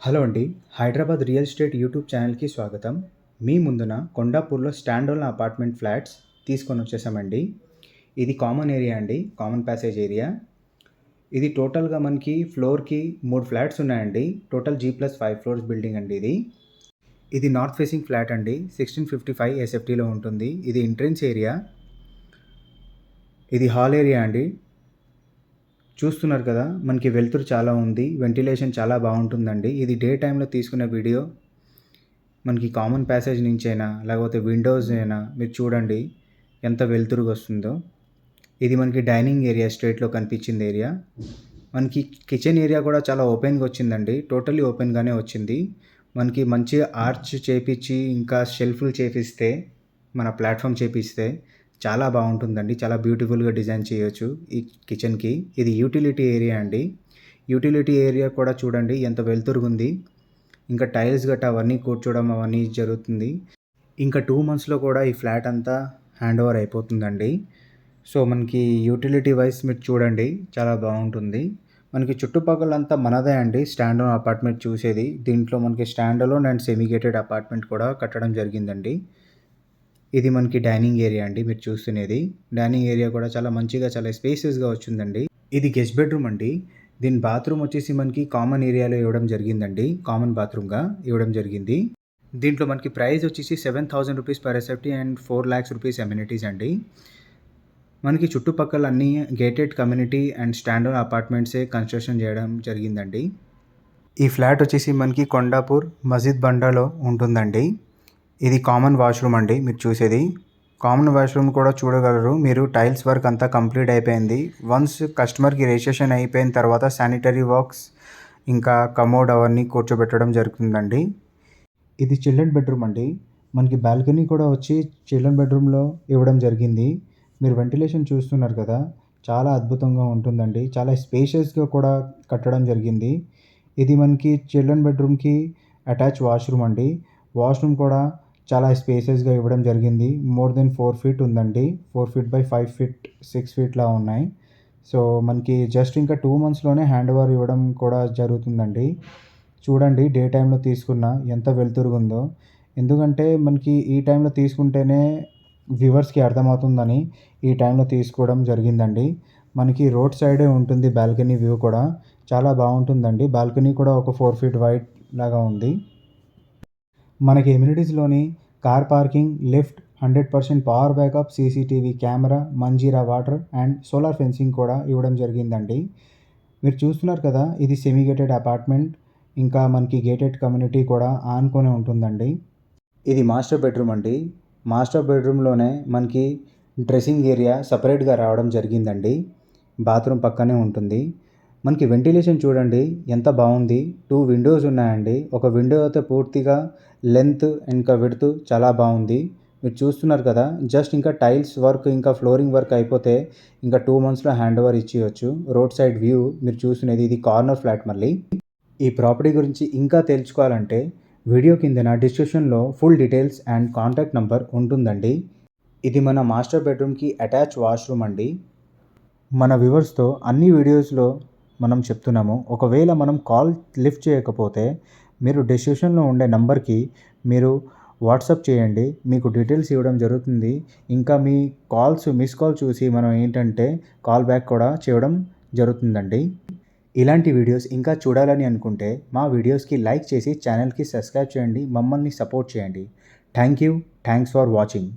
Hello అండి. Hyderabad real estate YouTube ఛానల్‌కి స్వాగతం. మీ ముందున కొండాపూర్‌లో స్టాండ్ అలోన్ అపార్ట్మెంట్ ఫ్లాట్స్ తీసుకొనొచ్చేసామండి. ఇది కామన్ ఏరియా అండి. Common passage area. ఇది టోటల్‌గా మనకి ఫ్లోర్‌కి 3 ఫ్లాట్స్ ఉన్నాయండి. టోటల్ G+5 ఫ్లోర్స్ బిల్డింగ్ అండి ఇది. ఇది నార్త్ ఫేసింగ్ ఫ్లాట్ అండి. 1655 ఎస్ఎఫ్టీలో ఉంటుంది. ఇది ఎంట్రన్స్ ఏరియా. ఇది హాల్ ఏరియా అండి. చూస్తున్నారు కదా! మనకి వెలుతురు చాలా ఉంది. వెంటిలేషన్ చాలా బావుంటుందండి. ఇది డే టైమ్‌లో తీసుకున్న వీడియో. మనకి కామన్ ప్యాసేజ్ నుంచైనా లేకపోతే విండోస్ అయినా మీరు చూడండి ఎంత వెలుతురుగొస్తుందో. ఇది మనకి డైనింగ్ ఏరియా స్ట్రెయిట్‌లో కనిపించింది ఏరియా. మనకి కిచెన్ ఏరియా కూడా చాలా ఓపెన్‌గా వచ్చిందండి. టోటల్లీ ఓపెన్‌గానే వచ్చింది. మనకి మంచి ఆర్చ్ చేపిచ్చి ఇంకా షెల్ఫ్‌లు చేపిస్తే మన ప్లాట్‌ఫార్మ్ చేపిస్తే చాలా బావుంటుందండి. చాలా బ్యూటిఫుల్‌గా డిజైన్ చేయొచ్చు ఈ కిచెన్‌కి. ఇది యూటిలిటీ ఏరియా అండి. యూటిలిటీ ఏరియా కూడా చూడండి ఎంత వెలుతురుగుంది. ఇంకా టైల్స్ గట్టా అవన్నీ కూర్చోవడం అవన్నీ జరుగుతుంది. ఇంకా 2 మంత్స్‌లో కూడా ఈ ఫ్లాట్ అంతా హ్యాండ్ ఓవర్ అయిపోతుందండి. సో, మనకి యూటిలిటీ వైస్ మీరు చూడండి చాలా బావుంటుంది. మనకి చుట్టుపక్కలంతా మనదే అండి స్టాండ్ అలోన్ అపార్ట్మెంట్ చూసేది. దీంట్లో మనకి stand alone and semi gated apartment కూడా కట్టడం జరిగిందండి. ఇది మనకి డైనింగ్ ఏరియా అండి మీరు చూస్తునేది. డైనింగ్ ఏరియా కూడా చాలా మంచిగా చాలా స్పేసియస్‌గా వచ్చిందండి. ఇది గెస్ట్ బెడ్‌రూమ్ అండి. దీని బాత్రూమ్ వచ్చేసి మనకి కామన్ ఏరియాలో ఇవ్వడం జరిగిందండి. కామన్ బాత్రూమ్‌గా ఇవ్వడం జరిగింది. దీంట్లో మనకి ప్రైస్ వచ్చేసి 7,000 rupees per SFT and 4,00,000 rupees amenities అండి. మనకి చుట్టుపక్కల అన్నీ gated community and stand alone అపార్ట్మెంట్సే కన్‌స్ట్రక్షన్ చేయడం జరిగిందండి. ఈ ఫ్లాట్ వచ్చేసి మనకి కొండాపూర్ మసీద్ బండాలో ఉంటుందండి. ఇది కామన్ వాష్‌రూమ్ అండి మీరు చూసేది. కామన్ వాష్‌రూమ్ కూడా చూడగలరు మీరు. టైల్స్ వర్క్ అంతా కంప్లీట్ అయిపోయింది. వన్స్ కస్టమర్‌కి రిజిస్ట్రేషన్ అయిపోయిన తర్వాత శానిటరీ వర్క్స్ ఇంకా కమోడ్ అవన్నీ కూర్చోబెట్టడం జరుగుతుందండి. ఇది చిల్డ్రన్ బెడ్‌రూమ్ అండి. మనకి బాల్కనీ కూడా వచ్చి చిల్డ్రన్ బెడ్‌రూమ్‌లో ఇవ్వడం జరిగింది. మీరు వెంటిలేషన్ చూస్తున్నారు కదా! చాలా అద్భుతంగా ఉంటుందండి. చాలా స్పేషియస్‌గా కూడా కట్టడం జరిగింది. ఇది మనకి చిల్డ్రన్ బెడ్‌రూమ్‌కి అటాచ్ వాష్‌రూమ్ అండి. వాష్‌రూమ్ కూడా చాలా స్పేషియస్‌గా ఇవ్వడం జరిగింది. మోర్ దెన్ 4 ఫీట్ ఉందండి. 4 ఫీట్ బై 5 ఫీట్, 6 ఫీట్‌లా ఉన్నాయి. సో, మనకి జస్ట్ ఇంకా 2 మంత్స్‌లోనే హ్యాండ్ ఓవర్ ఇవ్వడం కూడా జరుగుతుందండి. చూడండి డే టైమ్‌లో తీసుకున్న ఎంత వెలుతురుగుందో. ఎందుకంటే మనకి ఈ టైంలో తీసుకుంటేనే వ్యూవర్స్‌కి అర్థమవుతుందని ఈ టైంలో తీసుకోవడం జరిగిందండి. మనకి రోడ్ సైడే ఉంటుంది బాల్కనీ వ్యూ కూడా. చాలా బావుంటుందండి. బాల్కనీ కూడా ఒక 4 ఫీట్ వైడ్ లాగా ఉంది. మనకి ఎమ్యూనిటీస్‌లోని car parking, lift, 100% power backup, CCTV camera, Manjeera water and solar fencing కూడా ఇవ్వడం జరిగిందండి. మీరు చూస్తున్నారు కదా! ఇది సెమీ గేటెడ్ అపార్ట్మెంట్. ఇంకా మనకి గేటెడ్ కమ్యూనిటీ కూడా ఆనుకొని ఉంటుందండి. ఇది మాస్టర్ బెడ్‌రూమ్ అండి. మాస్టర్ బెడ్‌రూమ్‌లోనే మనకి డ్రెస్సింగ్ ఏరియా సెపరేట్‌గా రావడం జరిగిందండి. బాత్రూమ్ పక్కనే ఉంటుంది. మనకి వెంటిలేషన్ చూడండి ఎంత బావుంది. 2 విండోస్ ఉన్నాయండి. ఒక విండో అయితే పూర్తిగా లెంత్ ఇంకా విడ్త్ చాలా బావుంది. మీరు చూస్తున్నారు కదా! జస్ట్ ఇంకా టైల్స్ వర్క్ ఇంకా ఫ్లోరింగ్ వర్క్ అయిపోతే ఇంకా 2 మంత్స్‌లో హ్యాండ్ ఓవర్ ఇచ్చేయొచ్చు. రోడ్ సైడ్ వ్యూ మీరు చూస్తున్నది ఇది కార్నర్ ఫ్లాట్ మళ్ళీ. ఈ ప్రాపర్టీ గురించి ఇంకా తెలుసుకోవాలంటే వీడియో కిందన డిస్క్రిప్షన్‌లో full details and contact number ఉంటుందండి. ఇది మన మాస్టర్ బెడ్‌రూమ్‌కి అటాచ్ వాష్‌రూమ్ అండి. మన వ్యూవర్స్‌తో అన్ని వీడియోస్‌లో మనం చెప్తున్నాము. ఒకవేళ మనం కాల్ లిఫ్ట్ చేయకపోతే మీరు డిస్క్రిప్షన్‌లో ఉండే నంబర్‌కి మీరు వాట్సాప్ చేయండి. మీకు డీటెయిల్స్ ఇవ్వడం జరుగుతుంది. ఇంకా మీ మిస్ కాల్ చూసి మనం ఏంటంటే కాల్ బ్యాక్ కూడా చేయడం జరుగుతుందండి. ఇలాంటి వీడియోస్ ఇంకా చూడాలని అనుకుంటే మా వీడియోస్‌కి లైక్ చేసి ఛానల్‌కి సబ్స్క్రైబ్ చేయండి. మమ్మల్ని సపోర్ట్ చేయండి. Thank you. Thanks for watching.